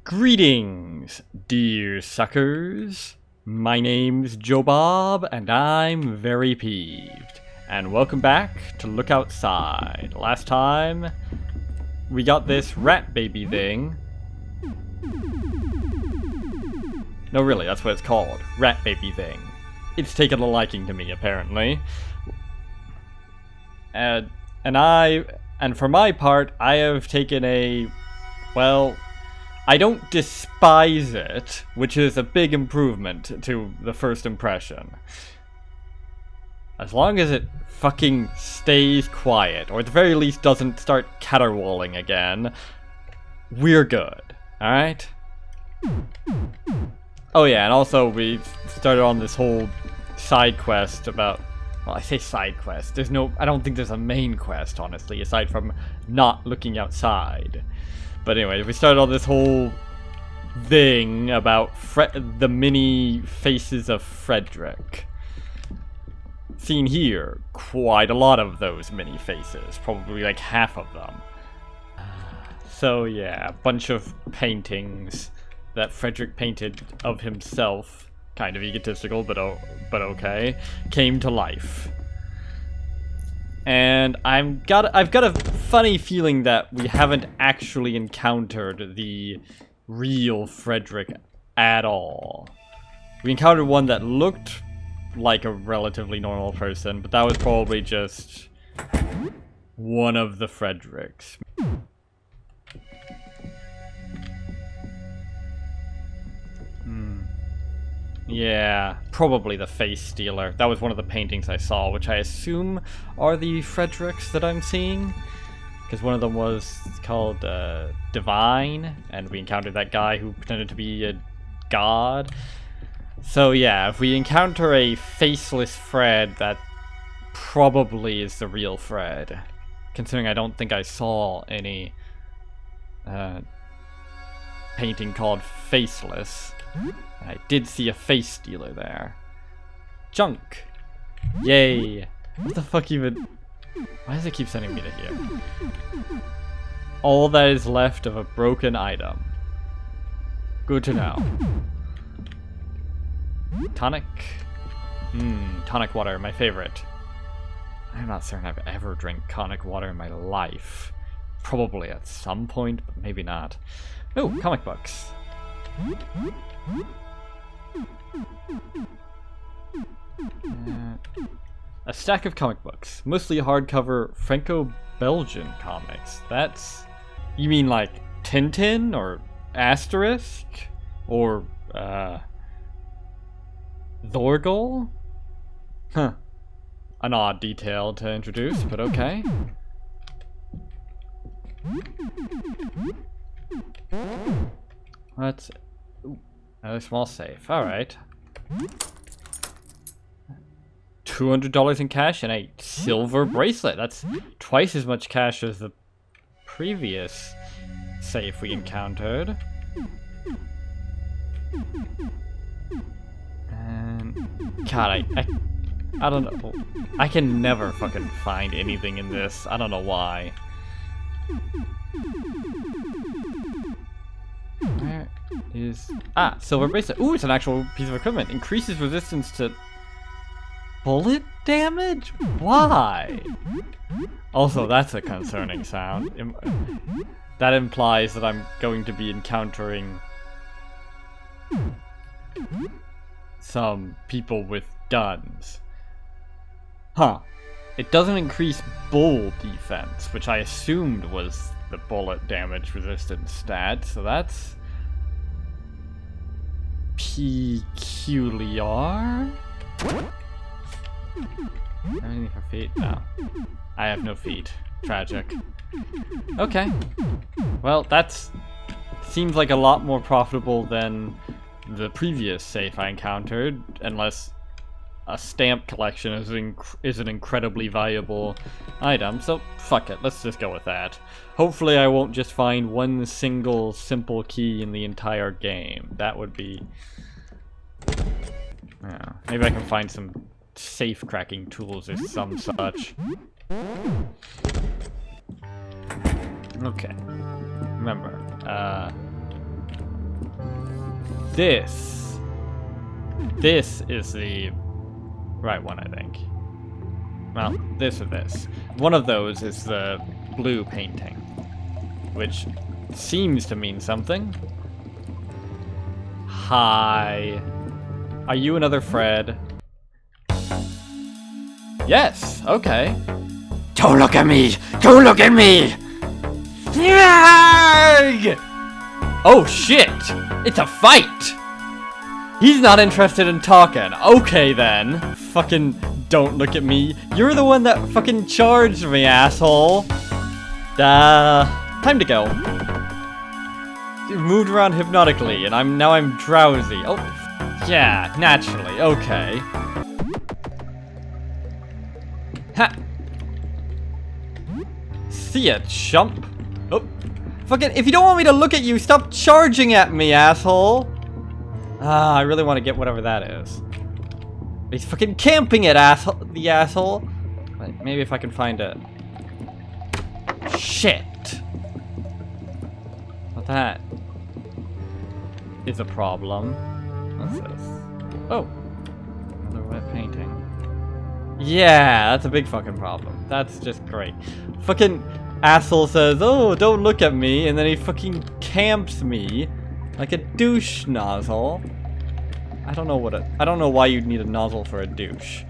Greetings, dear suckers. My name's Joe Bob, and I'm very peeved. And welcome back to Look Outside. Last time, we got this rat baby thing. No, really, that's what it's called. Rat baby thing. It's taken a liking to me, apparently. And for my part, I have taken a, well, I don't despise it, which is a big improvement to the first impression. As long as it fucking stays quiet, or at the very least doesn't start caterwauling again, we're good, alright? Oh yeah, and also we started on this whole side quest about, well, I say side quest, I don't think there's a main quest, honestly, aside from not looking outside. But anyway, we started on this whole thing about the mini faces of Frederick. Seen here, quite a lot of those mini faces, probably like half of them. So yeah, a bunch of paintings that Frederick painted of himself, kind of egotistical, but okay, came to life. And I've got a funny feeling that we haven't actually encountered the real Frederick at all. We encountered one that looked like a relatively normal person, but that was probably just one of the Fredericks. Yeah, probably the face stealer. That was one of the paintings I saw, which I assume are the Fredericks that I'm seeing. Because one of them was called Divine, and we encountered that guy who pretended to be a god. So yeah, if we encounter a faceless Fred, that probably is the real Fred. Considering I don't think I saw any painting called Faceless. I did see a face stealer there. Junk! Yay! What the fuck even? Why does it keep sending me to here? All that is left of a broken item. Good to know. Tonic? Tonic water, my favorite. I'm not certain I've ever drank tonic water in my life. Probably at some point, but maybe not. Oh, comic books. A stack of comic books, mostly hardcover Franco-Belgian comics. That's... You mean like Tintin or Asterisk? Or, Thorgal? Huh. An odd detail to introduce, but okay. Let's... Another small safe. Alright. $200 in cash and a silver bracelet. That's twice as much cash as the previous safe we encountered. And God, I don't know. I can never fucking find anything in this. I don't know why. Where is... Ah, silver bracelet. Ooh, it's an actual piece of equipment. Increases resistance to bullet damage? Why? Also, that's a concerning sound. That implies that I'm going to be encountering some people with guns. Huh. It doesn't increase bull defense, which I assumed was the bullet damage resistance stat, so that's peculiar. Anything for feet? No. I have no feet. Tragic. Okay. Well, that's... seems like a lot more profitable than the previous safe I encountered, unless a stamp collection is an incredibly valuable item, so fuck it, let's just go with that. Hopefully I won't just find one single simple key in the entire game. That would be... Yeah, maybe I can find some safe cracking tools or some such. Okay. Remember, this is the right one, I think. Well, this or this. One of those is the blue painting, which seems to mean something. Hi. Are you another Fred? Yes, okay. Don't look at me! Don't look at me! Oh shit! It's a fight! He's not interested in talking. Okay then. Fucking don't look at me. You're the one that fucking charged me, asshole. Time to go. Moved around hypnotically, and now I'm drowsy. Oh, yeah, naturally. Okay. Ha! See ya, chump. Oh, fucking! If you don't want me to look at you, stop charging at me, asshole. I really want to get whatever that is. He's fucking camping it, asshole. The asshole. Wait, maybe if I can find it. Shit. Well, that is a problem. What's this? Oh, another wet painting. Yeah, that's a big fucking problem. That's just great. Fucking asshole says, "Oh, don't look at me," and then he fucking camps me like a douche nozzle. I don't know why you'd need a nozzle for a douche.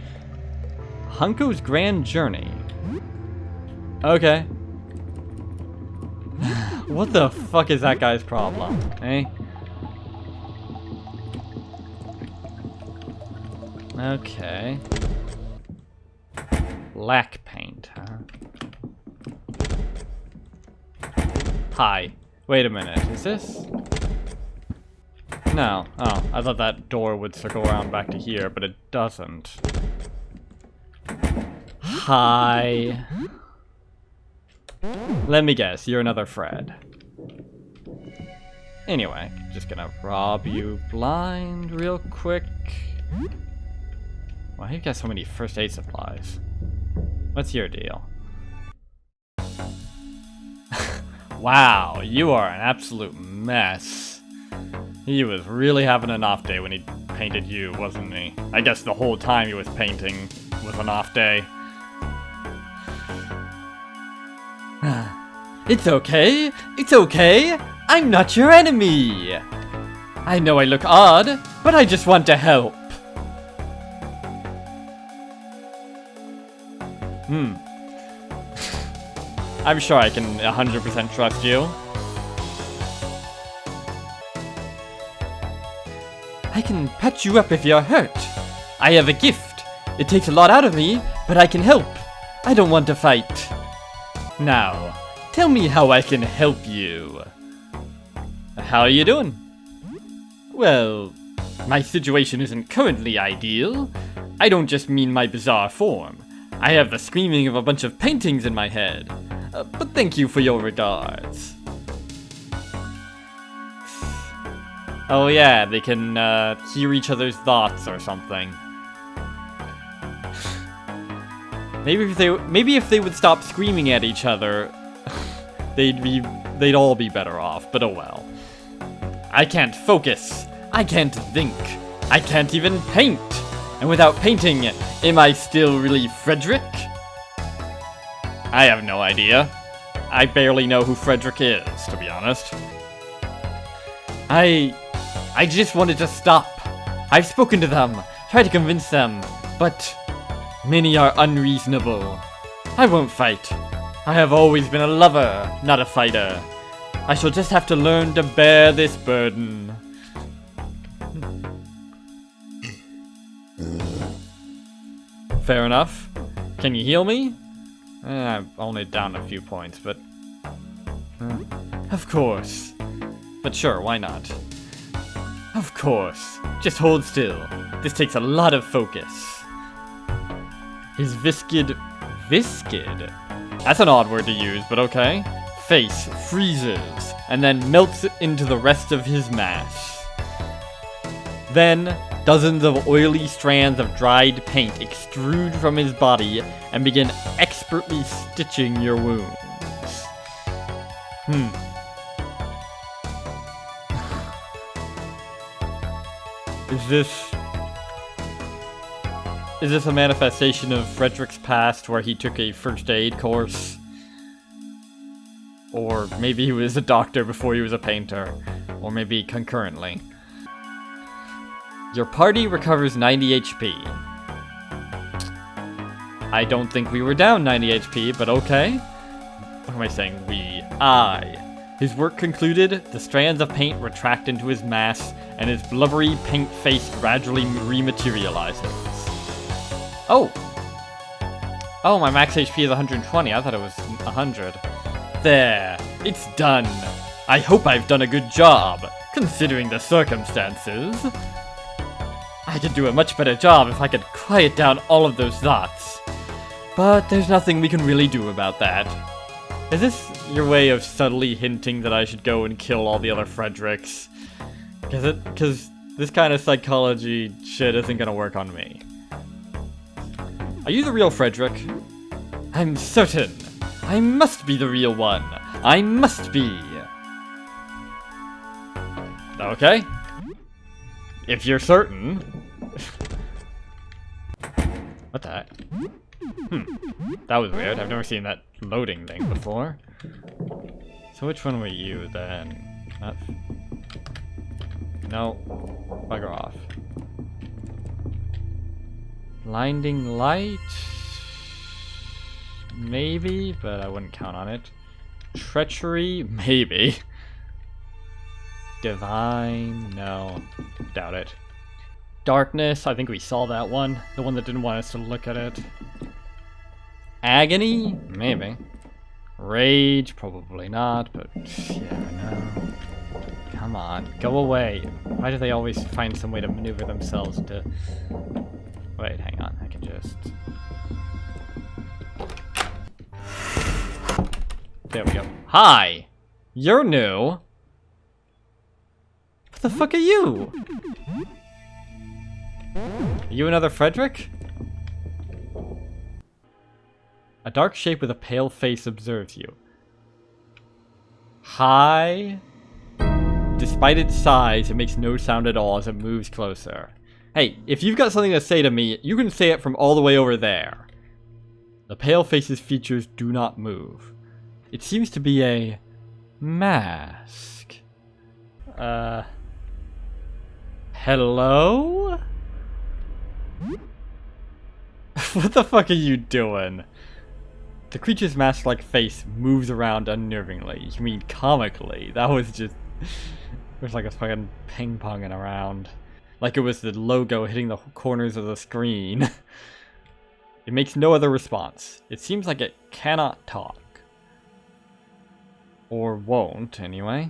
Hunko's Grand Journey. Okay. What the fuck is that guy's problem, eh? Okay. Lack paint, huh? Hi. Wait a minute, is this? No. Oh, I thought that door would circle around back to here, but it doesn't. Hi. Let me guess, you're another Fred. Anyway, just gonna rob you blind real quick. Why you got so many first aid supplies? What's your deal? Wow, you are an absolute mess. He was really having an off day when he painted you, wasn't he? I guess the whole time he was painting was an off day. It's okay. It's okay. I'm not your enemy. I know I look odd, but I just want to help. I'm sure I can 100% trust you. I can patch you up if you're hurt. I have a gift. It takes a lot out of me, but I can help. I don't want to fight. Now, tell me how I can help you. How are you doing? Well, my situation isn't currently ideal. I don't just mean my bizarre form. I have the screaming of a bunch of paintings in my head. But thank you for your regards. Oh yeah, they can hear each other's thoughts or something. Maybe if they would stop screaming at each other, they'd all be better off, but oh well. I can't focus. I can't think. I can't even paint. And without painting, am I still really Frederick? I have no idea. I barely know who Frederick is, to be honest. I just wanted to stop. I've spoken to them, tried to convince them, but many are unreasonable. I won't fight. I have always been a lover, not a fighter. I shall just have to learn to bear this burden. Fair enough. Can you heal me? I'm only down a few points, but... Of course. But sure, why not? Of course. Just hold still. This takes a lot of focus. His viscid... Viscid? That's an odd word to use, but okay. Face freezes, and then melts into the rest of his mass. Then, dozens of oily strands of dried paint extrude from his body and begin expertly stitching your wounds. Is this a manifestation of Frederick's past where he took a first aid course? Or maybe he was a doctor before he was a painter. Or maybe concurrently. Your party recovers 90 HP. I don't think we were down 90 HP, but okay. What am I saying? I. His work concluded, the strands of paint retract into his mass, and his blubbery pink face gradually rematerializes. Oh! Oh, my max HP is 120. I thought it was 100. There. It's done. I hope I've done a good job, considering the circumstances. I could do a much better job if I could quiet down all of those thoughts. But there's nothing we can really do about that. Is this your way of subtly hinting that I should go and kill all the other Fredericks? Because this kind of psychology shit isn't gonna work on me. Are you the real Frederick? I'm certain. I must be the real one. I must be. Okay. If you're certain. What the heck? That was weird. I've never seen that loading thing before. So which one were you then? No. Bugger off. Blinding light? Maybe, but I wouldn't count on it. Treachery? Maybe. Divine? No. Doubt it. Darkness? I think we saw that one. The one that didn't want us to look at it. Agony? Maybe. Rage? Probably not, but you never know. Come on, go away. Why do they always find some way to maneuver themselves to... Wait, hang on, I can just... There we go. Hi! You're new! What the fuck are you? Are you another Frederick? A dark shape with a pale face observes you. Hi. Despite its size, it makes no sound at all as it moves closer. Hey, if you've got something to say to me, you can say it from all the way over there. The pale face's features do not move. It seems to be a mask. Hello? What the fuck are you doing? The creature's mask-like face moves around unnervingly. You mean comically? That was just... It was like a fucking ping-ponging around. Like it was the logo hitting the corners of the screen. It makes no other response. It seems like it cannot talk. Or won't, anyway.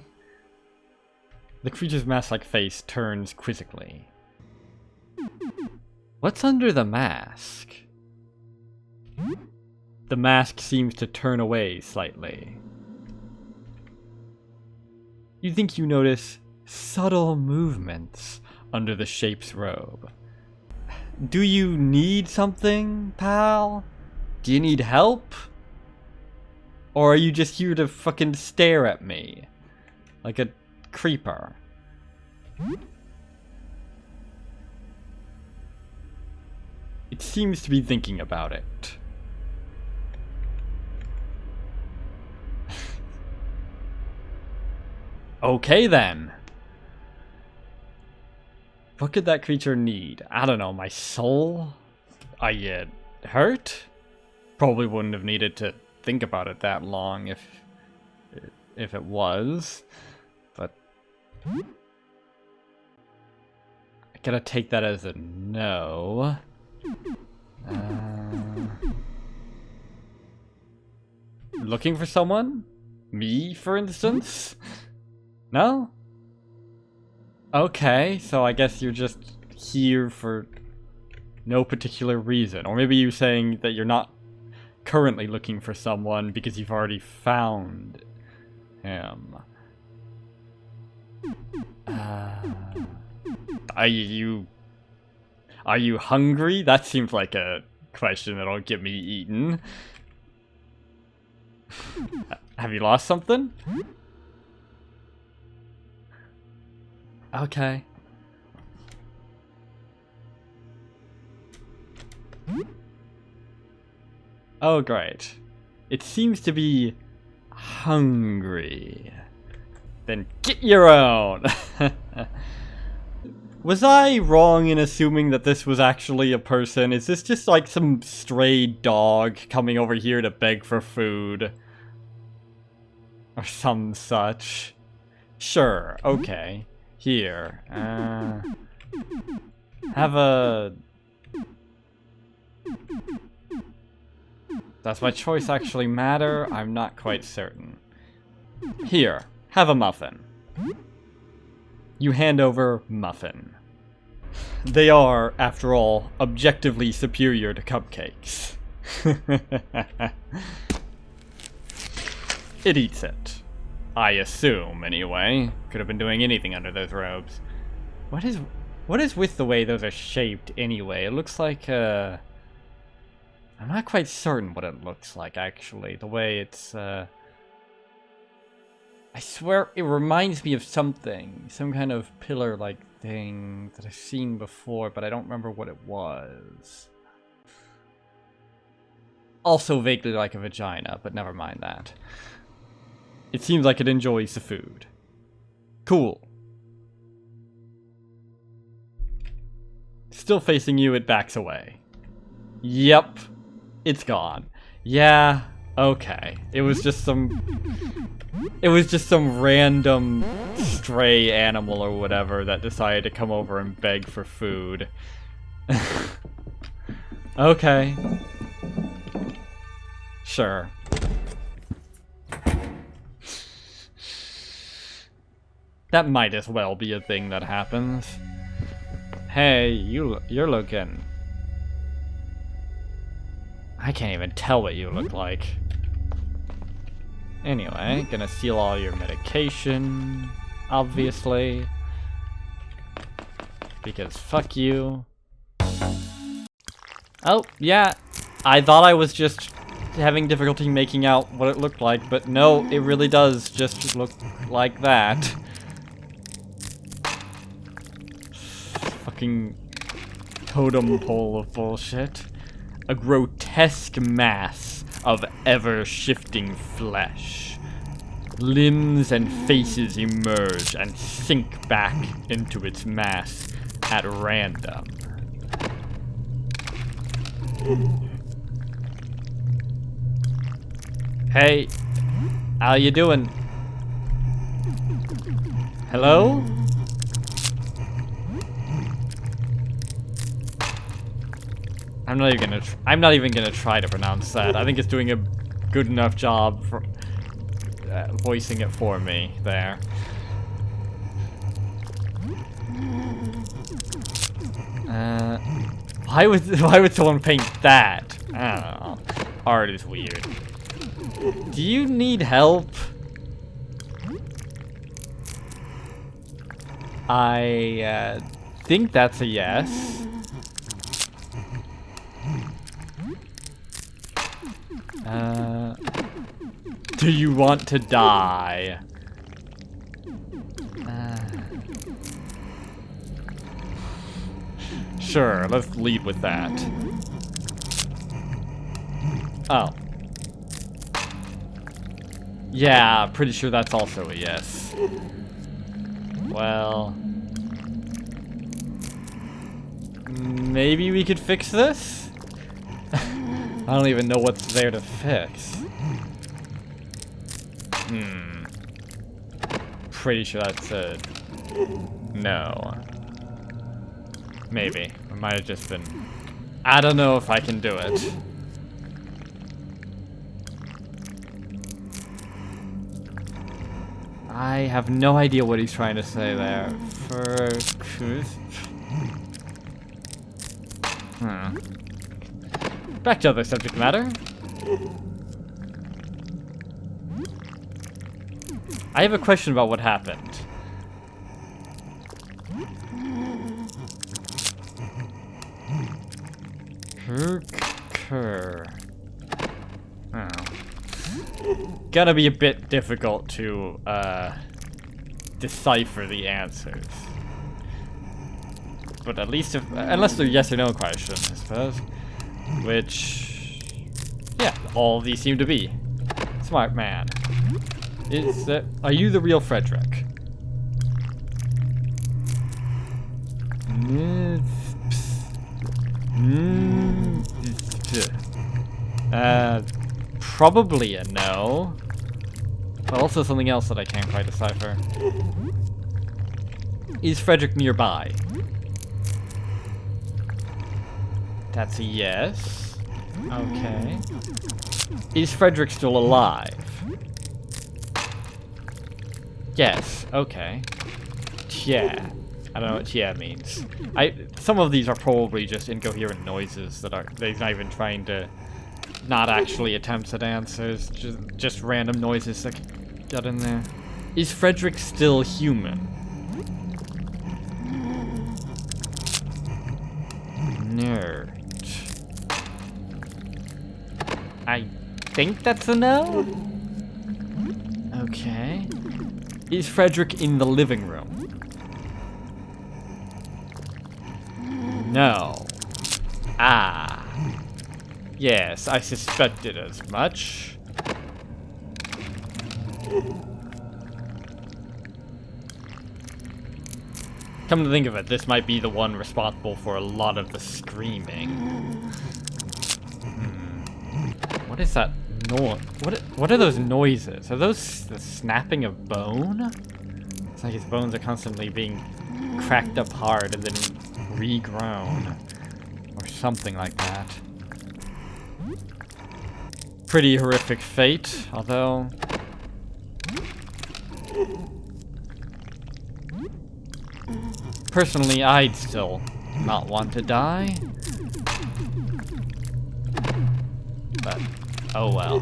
The creature's mask-like face turns quizzically. What's under the mask? The mask seems to turn away slightly. You think you notice subtle movements under the shape's robe. Do you need something, pal? Do you need help? Or are you just here to fucking stare at me? Like a creeper? It seems to be thinking about it. Okay then. What could that creature need? I don't know, my soul? Are you hurt? Probably wouldn't have needed to think about it that long if it was. But I gotta take that as a no. Looking for someone? Me, for instance? No? Okay, so I guess you're just here for no particular reason. Or maybe you're saying that you're not currently looking for someone because you've already found him. Are you hungry? That seems like a question that'll get me eaten. Have you lost something? Okay. Oh, great. It seems to be hungry. Then get your own! Was I wrong in assuming that this was actually a person? Is this just like some stray dog coming over here to beg for food? Or some such? Sure, okay. Here. Have a... Does my choice actually matter? I'm not quite certain. Here, have a muffin. You hand over muffin. They are, after all, objectively superior to cupcakes. It eats it. I assume, anyway. Could have been doing anything under those robes. What is with the way those are shaped, anyway? It looks like, I'm not quite certain what it looks like, actually. The way it's, I swear it reminds me of something. Some kind of pillar-like thing that I've seen before, but I don't remember what it was. Also vaguely like a vagina, but never mind that. It seems like it enjoys the food. Cool. Still facing you, it backs away. Yep. It's gone. Yeah, okay. It was just some random stray animal or whatever that decided to come over and beg for food. Okay. Sure. That might as well be a thing that happens. Hey, you're looking... I can't even tell what you look like. Anyway, gonna steal all your medication, obviously. Because fuck you. Oh, yeah. I thought I was just having difficulty making out what it looked like, but no, it really does just look like that. Fucking totem pole of bullshit. A grotesque mass of ever-shifting flesh. Limbs and faces emerge and sink back into its mass at random. Hey, how you doing? Hello? I'm not even gonna try to pronounce that. I think it's doing a good enough job for voicing it for me there. Why would someone paint that? I don't know. Art is weird. Do you need help? I think that's a yes. Do you want to die? Sure, let's lead with that. Oh. Yeah, pretty sure that's also a yes. Well... maybe we could fix this? I don't even know what's there to fix. Pretty sure that's a... no. Maybe. It might have just been... I don't know if I can do it. I have no idea what he's trying to say there. Back to other subject matter. I have a question about what happened. Gonna be a bit difficult to decipher the answers. But at least if, unless they're yes or no questions, I suppose. Which Yeah, all of these seem to be. Smart man. Are you the real Frederick? Probably a no. But also something else that I can't quite decipher. Is Frederick nearby? That's a yes. Okay. Is Frederick still alive? Yes. Okay. Yeah. I don't know what yeah means. Some of these are probably just incoherent noises that they're not even trying to not actually attempt at answers, just random noises that got in there. Is Frederick still human? Nerd. I think that's a no? Okay. Is Frederick in the living room? No. Ah. Yes, I suspected as much. Come to think of it, this might be the one responsible for a lot of the screaming. What is that noise? What are those noises? Are those the snapping of bone? It's like his bones are constantly being cracked up hard and then regrown. Or something like that. Pretty horrific fate, although... Personally, I'd still not want to die. But, oh well.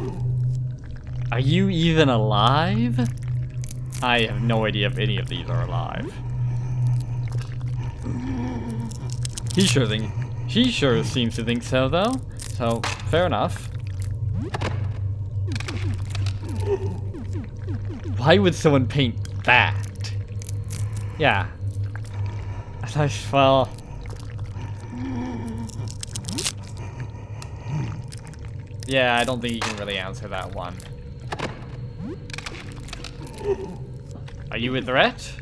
Are you even alive? I have no idea if any of these are alive. He sure seems to think so, though. So, fair enough. Why would someone paint that? Yeah. Well... Yeah, I don't think you can really answer that one. Are you a threat?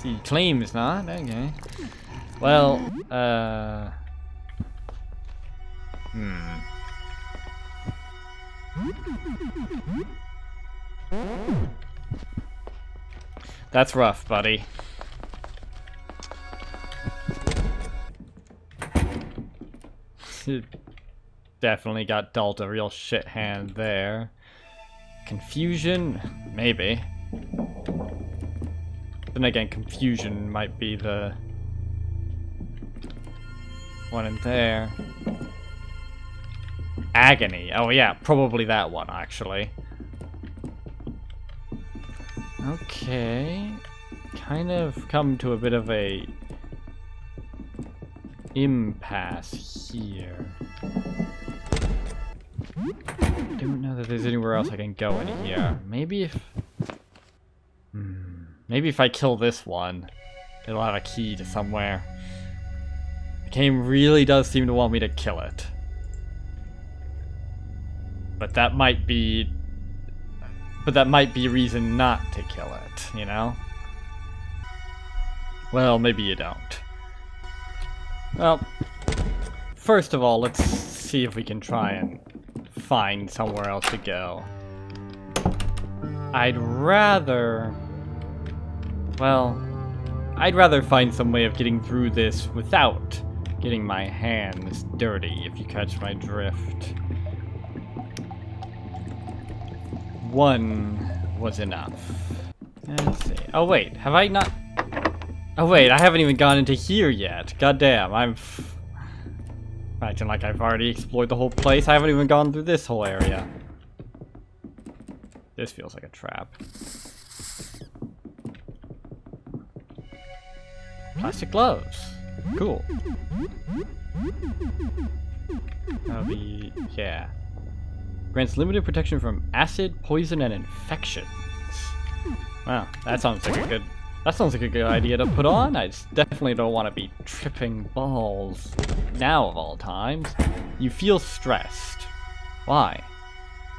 He claims not, okay. Well, That's rough, buddy. Definitely got dealt a real shit hand there. Confusion? Maybe. Then again, confusion might be the one in there. Agony. Oh yeah, probably that one, actually. Okay. Kind of come to a bit of a impasse here. I don't know that there's anywhere else I can go in here. Maybe if... Maybe if I kill this one, it'll have a key to somewhere. The game really does seem to want me to kill it. But that might be... reason not to kill it, you know? Well, maybe you don't. Well, first of all, let's see if we can try and find somewhere else to go. I'd rather find some way of getting through this without getting my hands dirty, if you catch my drift. One was enough. Let's see. Oh wait, have I not... Oh wait, I haven't even gone into here yet. Goddamn, I'm... Acting like I've already explored the whole place. I haven't even gone through this whole area. This feels like a trap. Plastic gloves. Cool. That'll be... yeah. Grants limited protection from acid, poison, and infections. Wow, that sounds like a good... That sounds like a good idea to put on. I just definitely don't want to be tripping balls now of all times. You feel stressed. Why?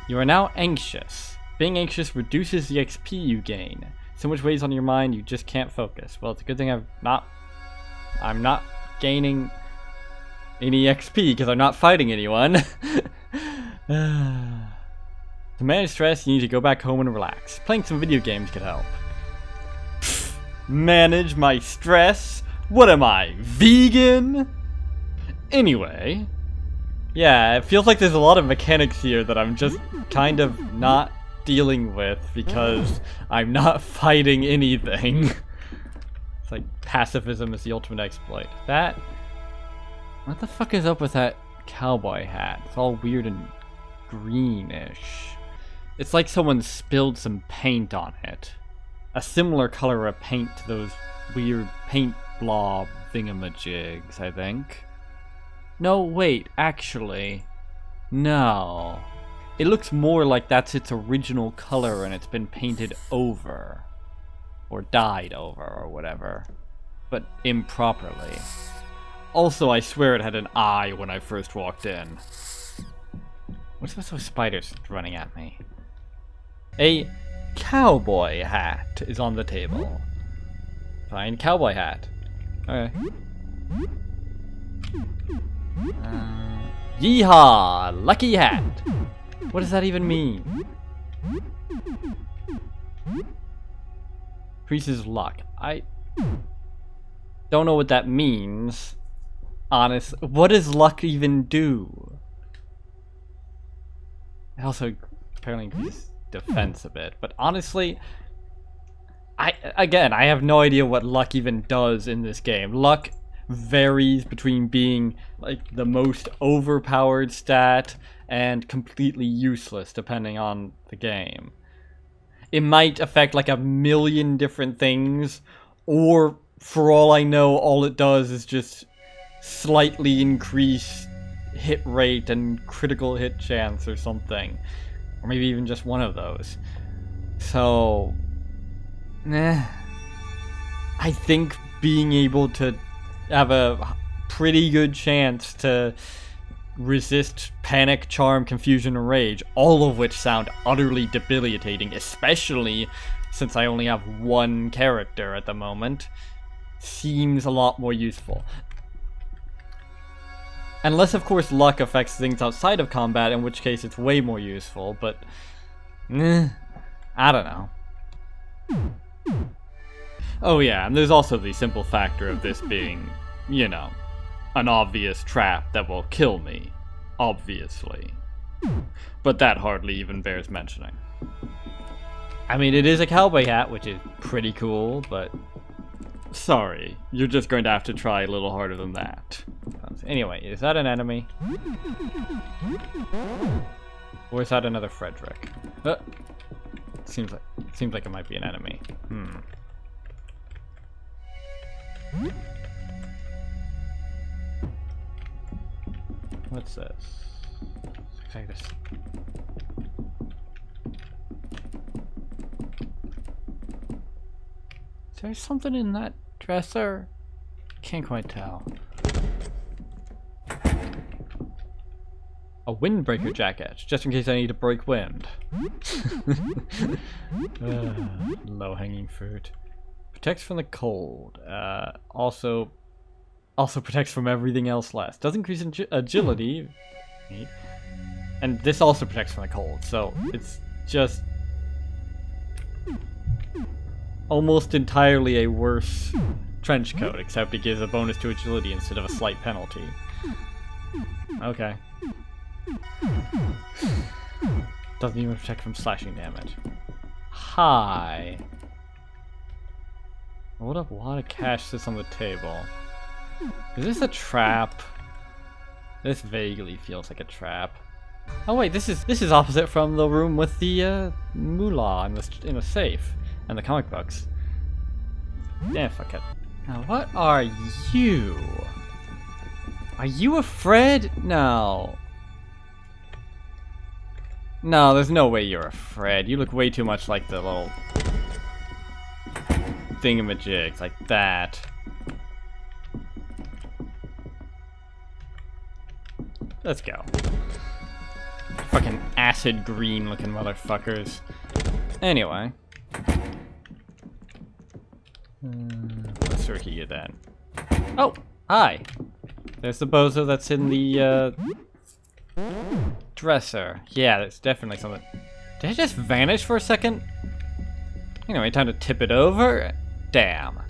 You are now anxious. Being anxious reduces the XP you gain. So much weighs on your mind, you just can't focus. Well, it's a good thing I'm not gaining any XP because I'm not fighting anyone. To manage stress, you need to go back home and relax. Playing some video games could help. Pfft, manage my stress? What am I, vegan? Anyway, yeah, it feels like there's a lot of mechanics here that I'm just kind of not dealing with because I'm not fighting anything. It's like pacifism is the ultimate exploit. What the fuck is up with that cowboy hat? It's all weird and greenish. It's like someone spilled some paint on it. A similar color of paint to those weird paint blob thingamajigs, I think. No, wait, actually. No. It looks more like that's its original color and it's been painted over. Or dyed over, or whatever. But improperly. Also, I swear it had an eye when I first walked in. What's with those spiders running at me? A cowboy hat is on the table. Fine, cowboy hat. Okay. Yeehaw! Lucky hat! What does that even mean? Increases luck. I don't know what that means. Honest. What does luck even do? It also apparently increases defense a bit, but honestly, I have no idea what luck even does in this game. Luck varies between being like the most overpowered stat and completely useless depending on the game. It might affect like a million different things, or for all I know, all it does is just slightly increase hit rate and critical hit chance or something. Or maybe even just one of those. So, I think being able to have a pretty good chance to resist panic, charm, confusion, and rage, all of which sound utterly debilitating, especially since I only have one character at the moment, seems a lot more useful. Unless, of course, luck affects things outside of combat, in which case it's way more useful, but I don't know. Oh yeah, and there's also the simple factor of this being, you know, an obvious trap that will kill me, obviously. But that hardly even bears mentioning. I mean, it is a cowboy hat, which is pretty cool, but sorry, you're just going to have to try a little harder than that. Anyway, is that an enemy? Or is that another Frederick? Seems like it might be an enemy. What's this? Looks like this. Is there something in that dresser? Can't quite tell. A windbreaker jacket, just in case I need to break wind. Low-hanging fruit. Protects from the cold. Also protects from everything else less. Does increase agility. And this also protects from the cold, so it's just almost entirely a worse trench coat, except it gives a bonus to agility instead of a slight penalty. Okay. Doesn't even protect from slashing damage. Hi. What a lot of cash sits on the table. Is this a trap? This vaguely feels like a trap. Oh wait, this is opposite from the room with the moolah in the safe and the comic books. Yeah, fuck it. Now what are you? Are you a Fred? No. No, there's no way you're a Fred. You look way too much like the little thingamajigs, like that. Let's go. Fucking acid green looking motherfuckers. Anyway. Let's circle you then. Oh, hi. There's the bozo that's in the dresser. Yeah, that's definitely something. Did it just vanish for a second? Anyway, time to tip it over. Damn.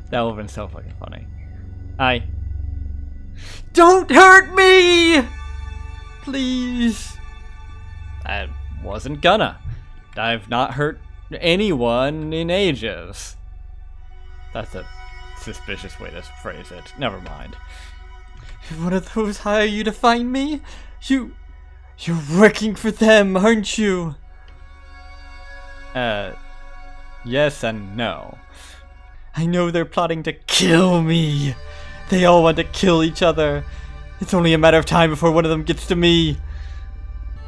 That would have been so fucking funny. Hi. Don't hurt me! Please. I wasn't gonna. I've not hurt anyone in ages. That's a suspicious way to phrase it. Never mind. One of those hire you to find me? You're working for them, aren't you? Yes and no. I know they're plotting to kill me. They all want to kill each other. It's only a matter of time before one of them gets to me.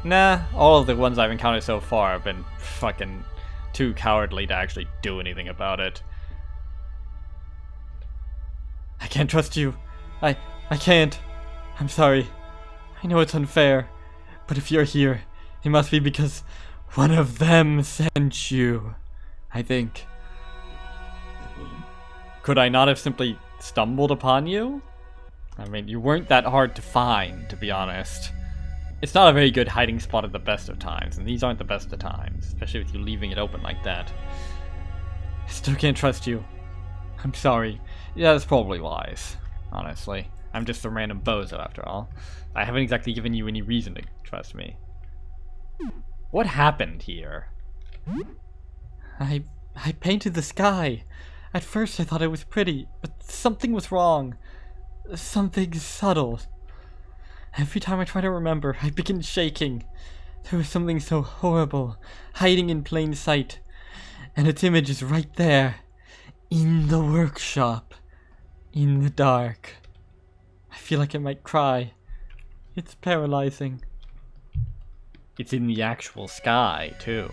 Nah, all of the ones I've encountered so far have been fucking too cowardly to actually do anything about it. I can't trust you. I can't. I'm sorry. I know it's unfair. But if you're here, it must be because one of them sent you. I think. Could I not have simply stumbled upon you? I mean, you weren't that hard to find, to be honest. It's not a very good hiding spot at the best of times, and these aren't the best of times, especially with you leaving it open like that. I still can't trust you. I'm sorry. Yeah, that's probably wise, honestly. I'm just a random bozo after all. I haven't exactly given you any reason to trust me. What happened here? I painted the sky. At first I thought it was pretty, but something was wrong. Something subtle. Every time I try to remember, I begin shaking. There was something so horrible, hiding in plain sight. And its image is right there. In the workshop. In the dark. I feel like I might cry. It's paralyzing. It's in the actual sky, too.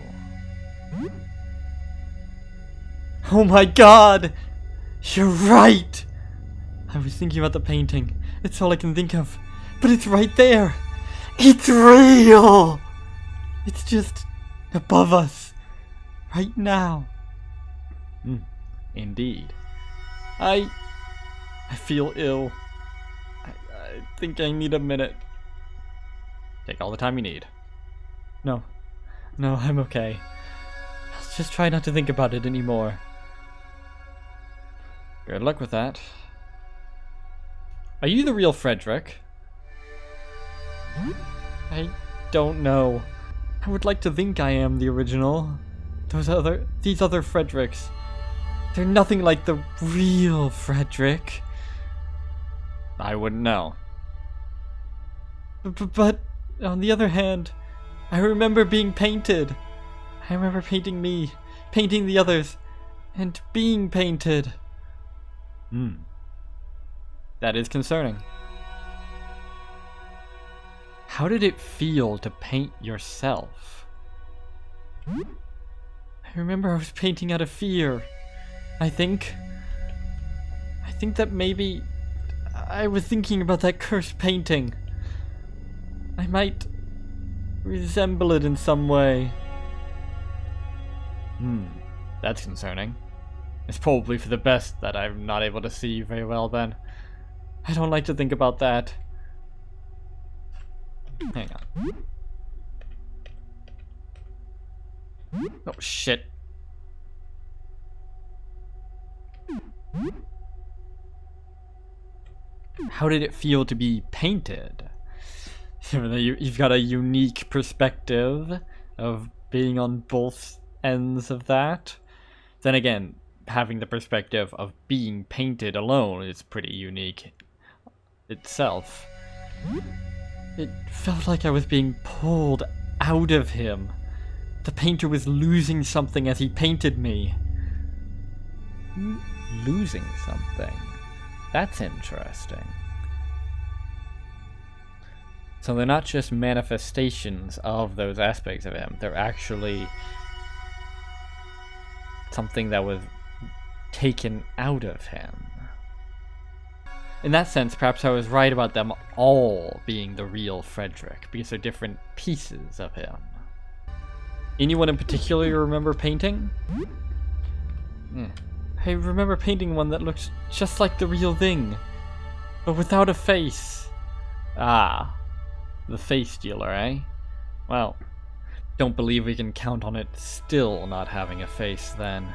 Oh my god! You're right! I was thinking about the painting. It's all I can think of. But it's right there! It's real! It's just above us. Right now. Indeed. I feel ill. I think I need a minute. Take all the time you need. No, I'm okay. I'll just try not to think about it anymore. Good luck with that. Are you the real Frederick? I don't know. I would like to think I am the original. These other Fredericks. They're nothing like the real Frederick. I wouldn't know. But on the other hand, I remember being painted. I remember painting me, painting the others, and being painted. That is concerning. How did it feel to paint yourself? I remember I was painting out of fear. I think that maybe I was thinking about that cursed painting. I might resemble it in some way. That's concerning. It's probably for the best that I'm not able to see you very well then. I don't like to think about that. Hang on. Oh shit. How did it feel to be painted? You've got a unique perspective of being on both ends of that. Then again, having the perspective of being painted alone is pretty unique itself. It felt like I was being pulled out of him. The painter was losing something as he painted me. Losing something? That's interesting. So they're not just manifestations of those aspects of him. They're actually something that was taken out of him. In that sense, perhaps I was right about them all being the real Frederick, because they're different pieces of him. Anyone in particular you remember painting? I remember painting one that looked just like the real thing, but without a face. Ah, the face dealer, eh? Well, don't believe we can count on it still not having a face then.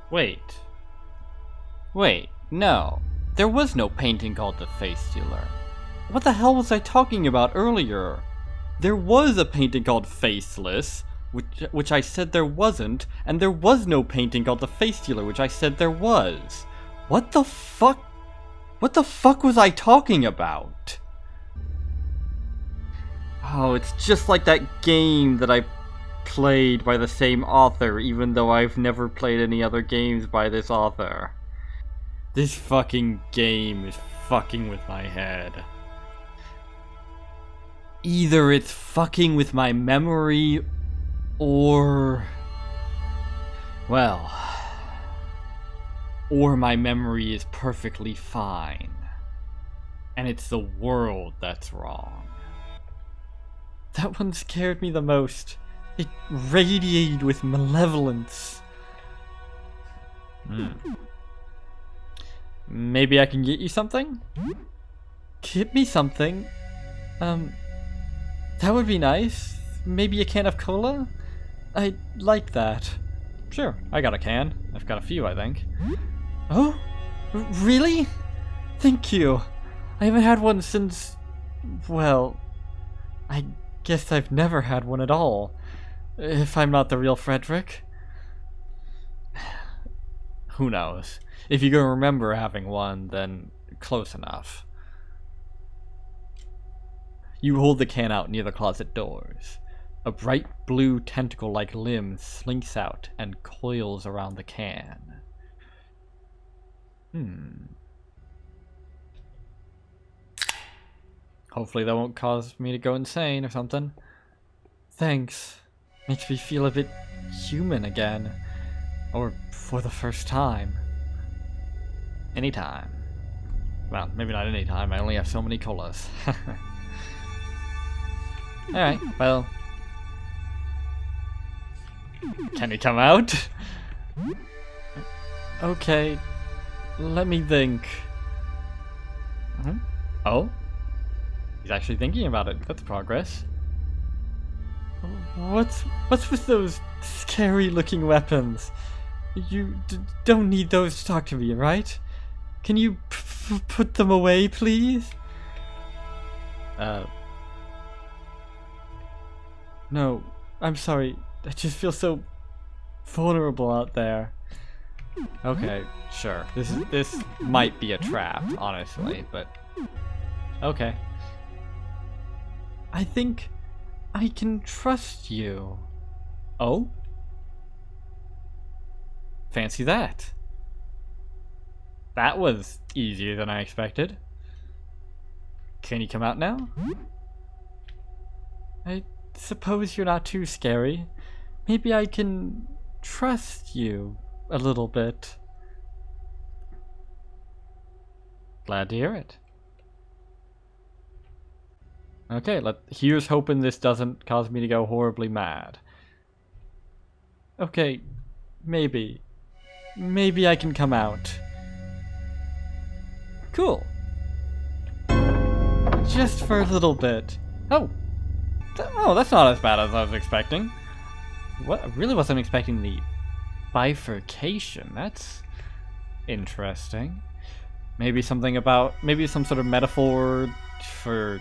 Wait, no. There was no painting called the Face Dealer. What the hell was I talking about earlier? There was a painting called Faceless, which I said there wasn't, and there was no painting called the Face Dealer, which I said there was. What the fuck? What the fuck was I talking about? Oh, it's just like that game that I played by the same author, even though I've never played any other games by this author. This fucking game is fucking with my head. Either it's fucking with my memory, or... well... or my memory is perfectly fine. And it's the world that's wrong. That one scared me the most. It radiated with malevolence. Maybe I can get you something? Get me something? That would be nice. Maybe a can of cola? I'd like that. Sure, I got a can. I've got a few, I think. Oh? Really? Thank you. I haven't had one since... well... I guess I've never had one at all. If I'm not the real Frederick. Who knows? If you can remember having one, then close enough. You hold the can out near the closet doors. A bright blue tentacle-like limb slinks out and coils around the can. Hopefully that won't cause me to go insane or something. Thanks. Makes me feel a bit human again. Or for the first time. Anytime. Well, maybe not anytime. I only have so many colas. Alright, well... can he come out? Okay. Let me think. Oh? He's actually thinking about it. That's progress. What's with those scary-looking weapons? You don't need those to talk to me, right? Can you put them away, please? No, I'm sorry. I just feel so vulnerable out there. Okay, sure. This might be a trap, honestly, but okay. I think I can trust you. Oh? Fancy that. That was easier than I expected. Can you come out now? I suppose you're not too scary. Maybe I can trust you a little bit. Glad to hear it. Okay, here's hoping this doesn't cause me to go horribly mad. Okay, maybe. Maybe I can come out. Cool. Just for a little bit. Oh, that's not as bad as I was expecting. What? I really wasn't expecting the bifurcation. That's interesting. Maybe something about, maybe some sort of metaphor for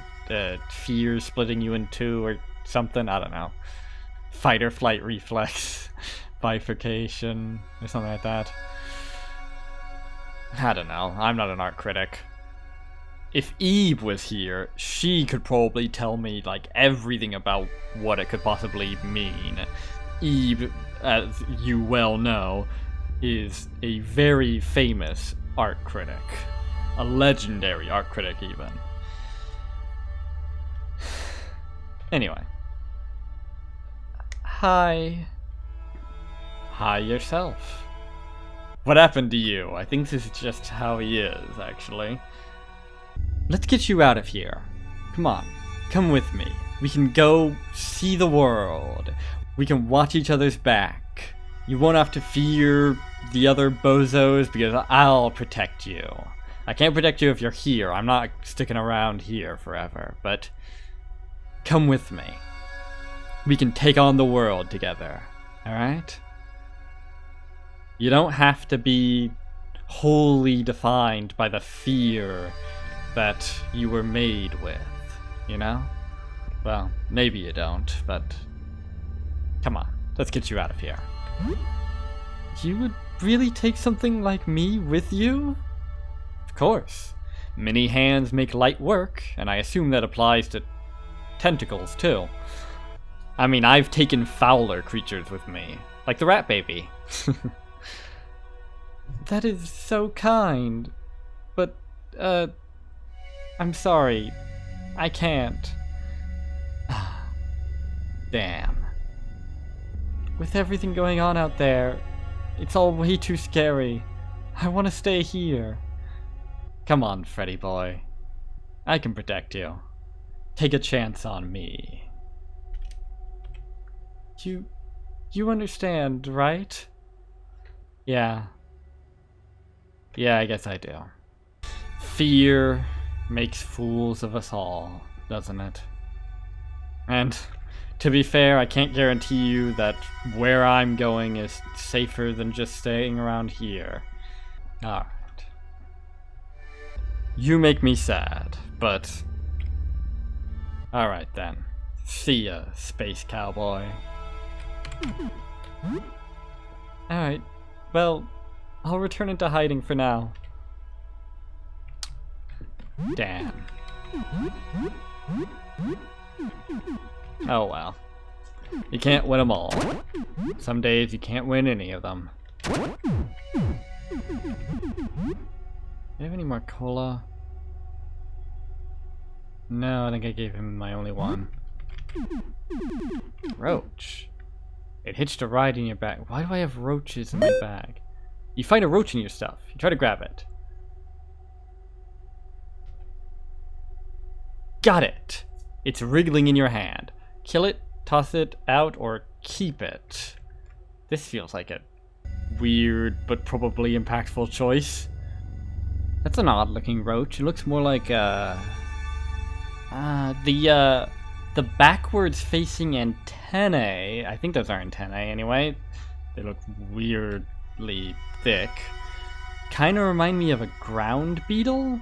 fear splitting you in two or something. I don't know. Fight or flight reflex bifurcation or something like that. I don't know. I'm not an art critic. If Eve was here, she could probably tell me like everything about what it could possibly mean. Eve, as you well know, is a very famous art critic. A legendary art critic, even. Anyway. Hi. Hi yourself. What happened to you? I think this is just how he is, actually. Let's get you out of here. Come on, come with me. We can go see the world. We can watch each other's back. You won't have to fear the other bozos because I'll protect you. I can't protect you if you're here. I'm not sticking around here forever, but come with me. We can take on the world together, alright? You don't have to be wholly defined by the fear that you were made with, you know? Well, maybe you don't, but come on, let's get you out of here. You would really take something like me with you? Of course. Many hands make light work, and I assume that applies to tentacles too. I mean, I've taken fouler creatures with me, like the rat baby. That is so kind, but, I'm sorry, I can't. Damn. With everything going on out there, it's all way too scary. I want to stay here. Come on, Freddy boy. I can protect you. Take a chance on me. You understand, right? Yeah. Yeah, I guess I do. Fear makes fools of us all, doesn't it? And to be fair, I can't guarantee you that where I'm going is safer than just staying around here. Alright. You make me sad, but alright then. See ya, space cowboy. Alright, well, I'll return into hiding for now. Damn. Oh well. You can't win them all. Some days you can't win any of them. Do you have any more cola? No, I think I gave him my only one. Roach. It hitched a ride in your bag. Why do I have roaches in my bag? You find a roach in your stuff. You try to grab it. Got it! It's wriggling in your hand. Kill it, toss it out, or keep it. This feels like a weird but probably impactful choice. That's an odd looking roach. It looks more like the backwards facing antennae. I think those are antennae anyway. They look weirdly thick. Kind of remind me of a ground beetle.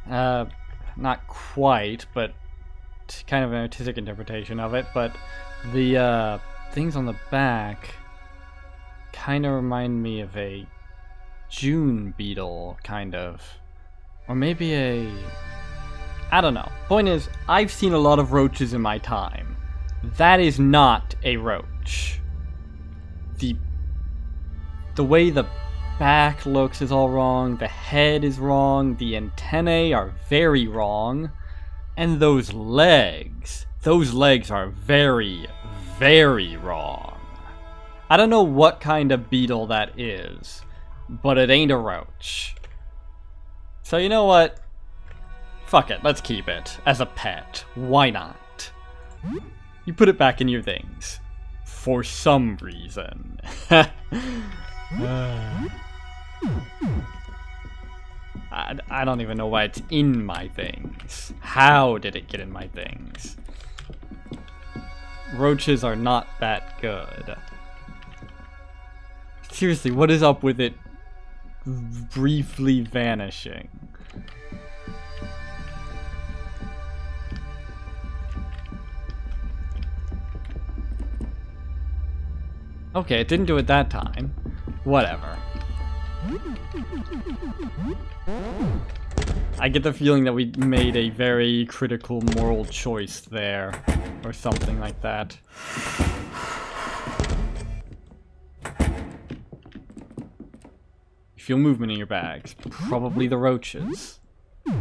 Not quite, but kind of an artistic interpretation of it. But the things on the back kind of remind me of a June beetle, kind of. Or maybe a... I don't know. Point is, I've seen a lot of roaches in my time. That is not a roach. The way the back looks is all wrong, the head is wrong, the antennae are very wrong, and those legs are very, very wrong. I don't know what kind of beetle that is, but it ain't a roach. So you know what? Fuck it, let's keep it as a pet. Why not? You put it back in your things. For some reason. I don't even know why it's in my things. How did it get in my things? Roaches are not that good. Seriously, what is up with it briefly vanishing? Okay, it didn't do it that time. Whatever. I get the feeling that we made a very critical moral choice there, or something like that. You feel movement in your bags. Probably the roaches. Nah,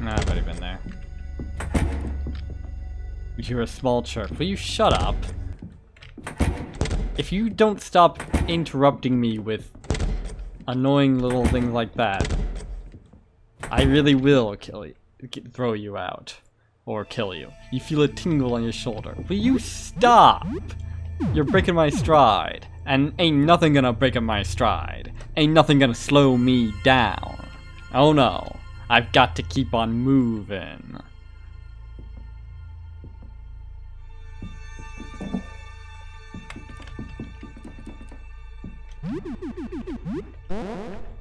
I've already been there. You hear a small chirp. Will you shut up? If you don't stop interrupting me with annoying little things like that, I really will kill you, throw you out, or kill you. You feel a tingle on your shoulder. Will you stop? You're breaking my stride, and ain't nothing gonna break my stride. Ain't nothing gonna slow me down. Oh no, I've got to keep on moving.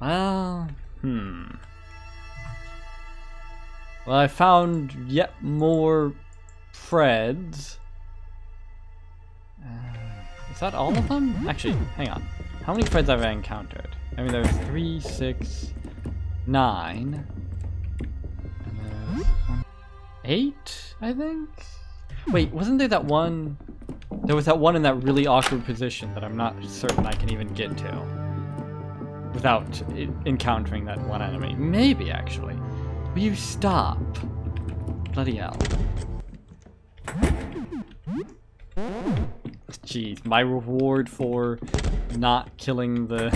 Well, Well, I found yet more Freds. Is that all of them? Actually, hang on. How many Freds have I encountered? I mean, there's 3, 6, 9. And there's 8, I think? Wait, wasn't there that one? There was that one in that really awkward position that I'm not certain I can even get to without encountering that one enemy. Maybe, actually. Will you stop? Bloody hell. Jeez, my reward for not killing the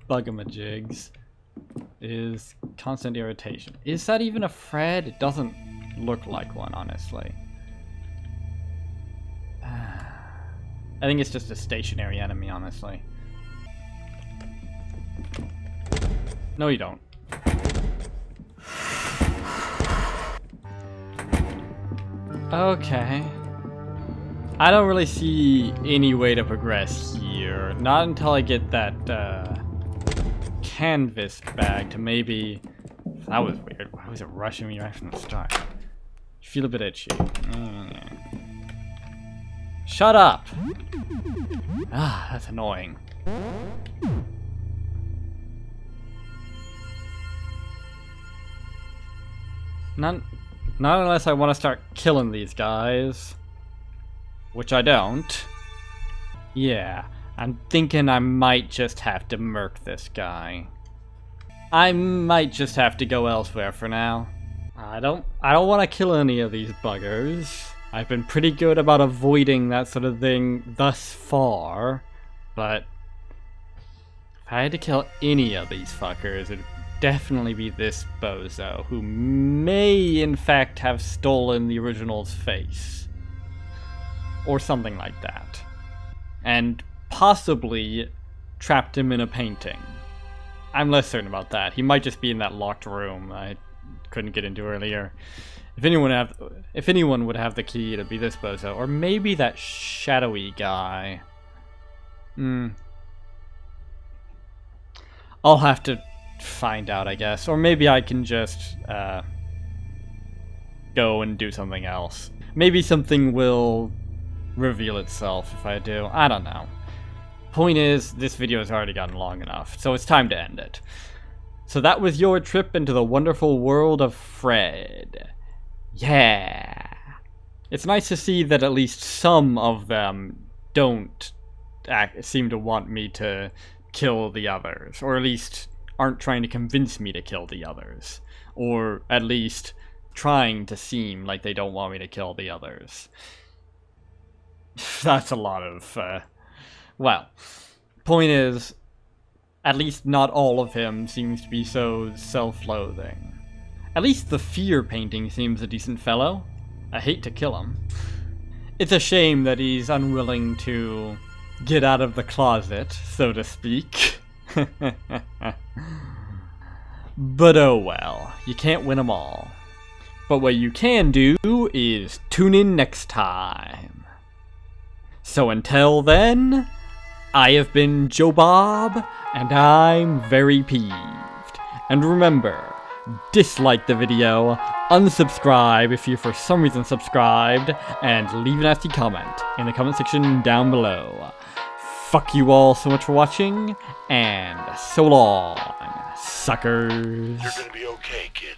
bugamajigs is constant irritation. Is that even a Fred? It doesn't look like one, honestly. I think it's just a stationary enemy, honestly. No, you don't. Okay. I don't really see any way to progress here. Not until I get that canvas bag to maybe... That was weird. Why was it rushing me right from the start? I feel a bit itchy. Shut up! Ah, that's annoying. Not unless I want to start killing these guys. Which I don't. Yeah, I'm thinking I might just have to murk this guy. I might just have to go elsewhere for now. I don't want to kill any of these buggers. I've been pretty good about avoiding that sort of thing thus far, but if I had to kill any of these fuckers, it'd definitely be this bozo, who may in fact have stolen the original's face. Or something like that. And possibly trapped him in a painting. I'm less certain about that. He might just be in that locked room I couldn't get into earlier. If anyone would have the key, it'd be this bozo. Or maybe that shadowy guy. I'll have to find out, I guess. Or maybe I can just go and do something else. Maybe something will reveal itself if I do. I don't know. Point is, this video has already gotten long enough, so it's time to end it. So that was your trip into the wonderful world of Fred. Yeah. It's nice to see that at least some of them don't seem to want me to kill the others, or at least aren't trying to convince me to kill the others, or at least trying to seem like they don't want me to kill the others. That's a lot of, well, point is, at least not all of him seems to be so self-loathing. At least the fear painting seems a decent fellow. I hate to kill him. It's a shame that he's unwilling to get out of the closet, so to speak. But oh well, you can't win them all. But what you can do is tune in next time. So until then, I have been Joe Bob, and I'm very peeved. And remember, dislike the video, unsubscribe if you for some reason subscribed, and leave a nasty comment in the comment section down below. Fuck you all so much for watching, and so long, suckers. You're gonna be okay, kid.